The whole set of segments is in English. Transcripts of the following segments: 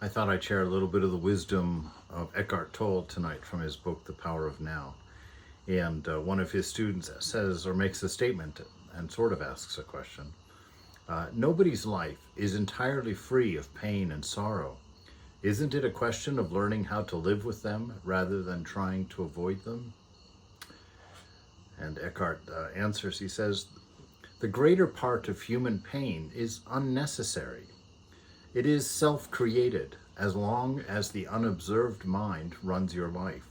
I thought I'd share a little bit of the wisdom of Eckhart Tolle tonight from his book, The Power of Now. And one of his students says or makes a statement and sort of asks a question. Nobody's life is entirely free of pain and sorrow. Isn't it a question of learning how to live with them rather than trying to avoid them? And Eckhart answers, he says, the greater part of human pain is unnecessary. It is self-created as long as the unobserved mind runs your life,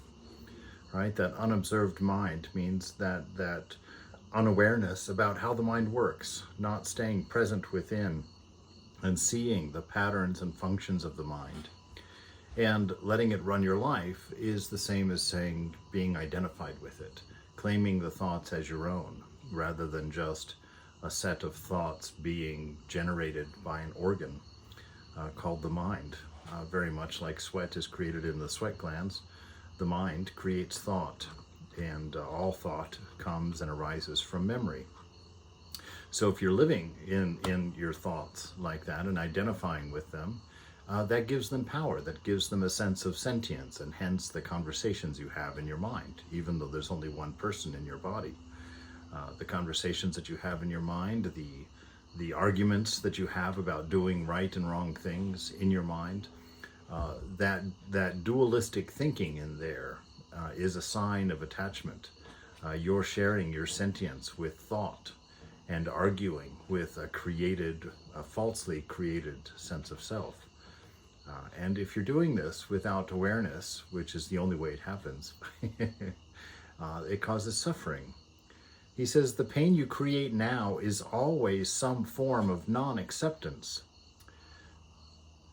right? That unobserved mind means that unawareness about how the mind works, not staying present within and seeing the patterns and functions of the mind. And letting it run your life is the same as saying being identified with it, claiming the thoughts as your own, rather than just a set of thoughts being generated by an organ called the mind. Very much like sweat is created in the sweat glands, the mind creates thought, and all thought comes and arises from memory. So if you're living in your thoughts like that and identifying with them, that gives them power, that gives them a sense of sentience, and hence the conversations you have in your mind, even though there's only one person in your body. The conversations that you have in your mind, the arguments that you have about doing right and wrong things in your mind, that dualistic thinking in there is a sign of attachment. You're sharing your sentience with thought and arguing with a falsely created sense of self. And if you're doing this without awareness, which is the only way it happens, it causes suffering. He says the pain you create now is always some form of non-acceptance,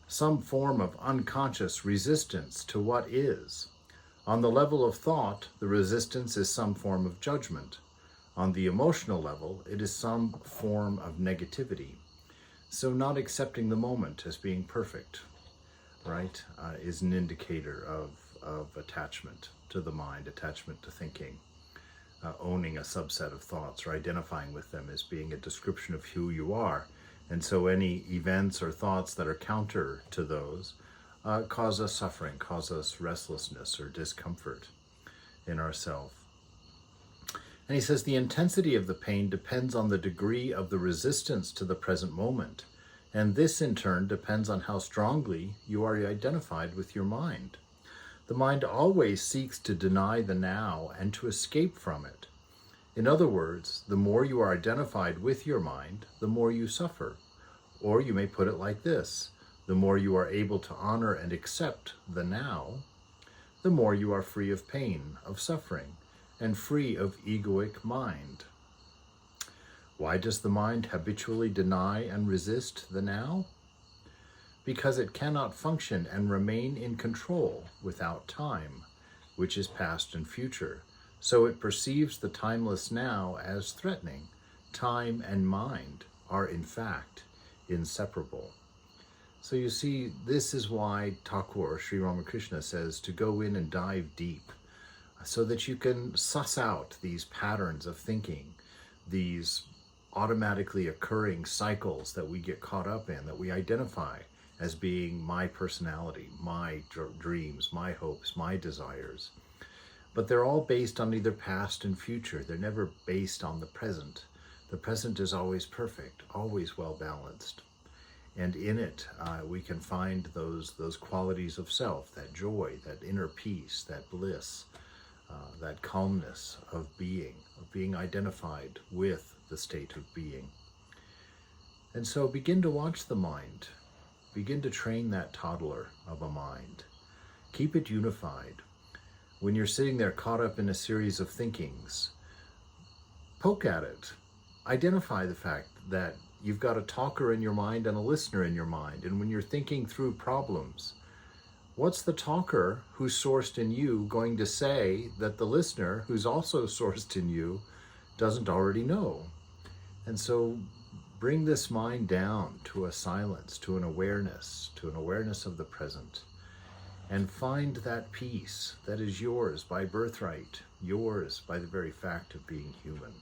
some form of unconscious resistance to what is. On the level of thought, the resistance is some form of judgment. On the emotional level, it is some form of negativity. So not accepting the moment as being perfect, right, is an indicator of attachment to the mind, attachment to thinking. Owning a subset of thoughts or identifying with them as being a description of who you are. And so any events or thoughts that are counter to those cause us suffering, cause us restlessness or discomfort in ourself. And he says the intensity of the pain depends on the degree of the resistance to the present moment. And this in turn depends on how strongly you are identified with your mind. The mind always seeks to deny the now and to escape from it. In other words, the more you are identified with your mind, the more you suffer. Or you may put it like this: the more you are able to honor and accept the now, the more you are free of pain, of suffering, and free of egoic mind. Why does the mind habitually deny and resist the now? Because it cannot function and remain in control without time, which is past and future. So it perceives the timeless now as threatening. Time and mind are in fact inseparable. So you see, this is why Thakur, Sri Ramakrishna, says to go in and dive deep, so that you can suss out these patterns of thinking, these automatically occurring cycles that we get caught up in, that we identify as being my personality, my dreams, my hopes, my desires. But they're all based on either past and future. They're never based on the present. The present is always perfect, always well balanced. And in it, we can find those qualities of self, that joy, that inner peace, that bliss, that calmness of being identified with the state of being. And so begin to watch the mind. Begin to train that toddler of a mind. Keep it unified. When you're sitting there caught up in a series of thinkings, poke at it. Identify the fact that you've got a talker in your mind and a listener in your mind. And when you're thinking through problems, what's the talker who's sourced in you going to say that the listener, who's also sourced in you, doesn't already know? And so bring this mind down to a silence, to an awareness of the present, and find that peace that is yours by birthright, yours by the very fact of being human.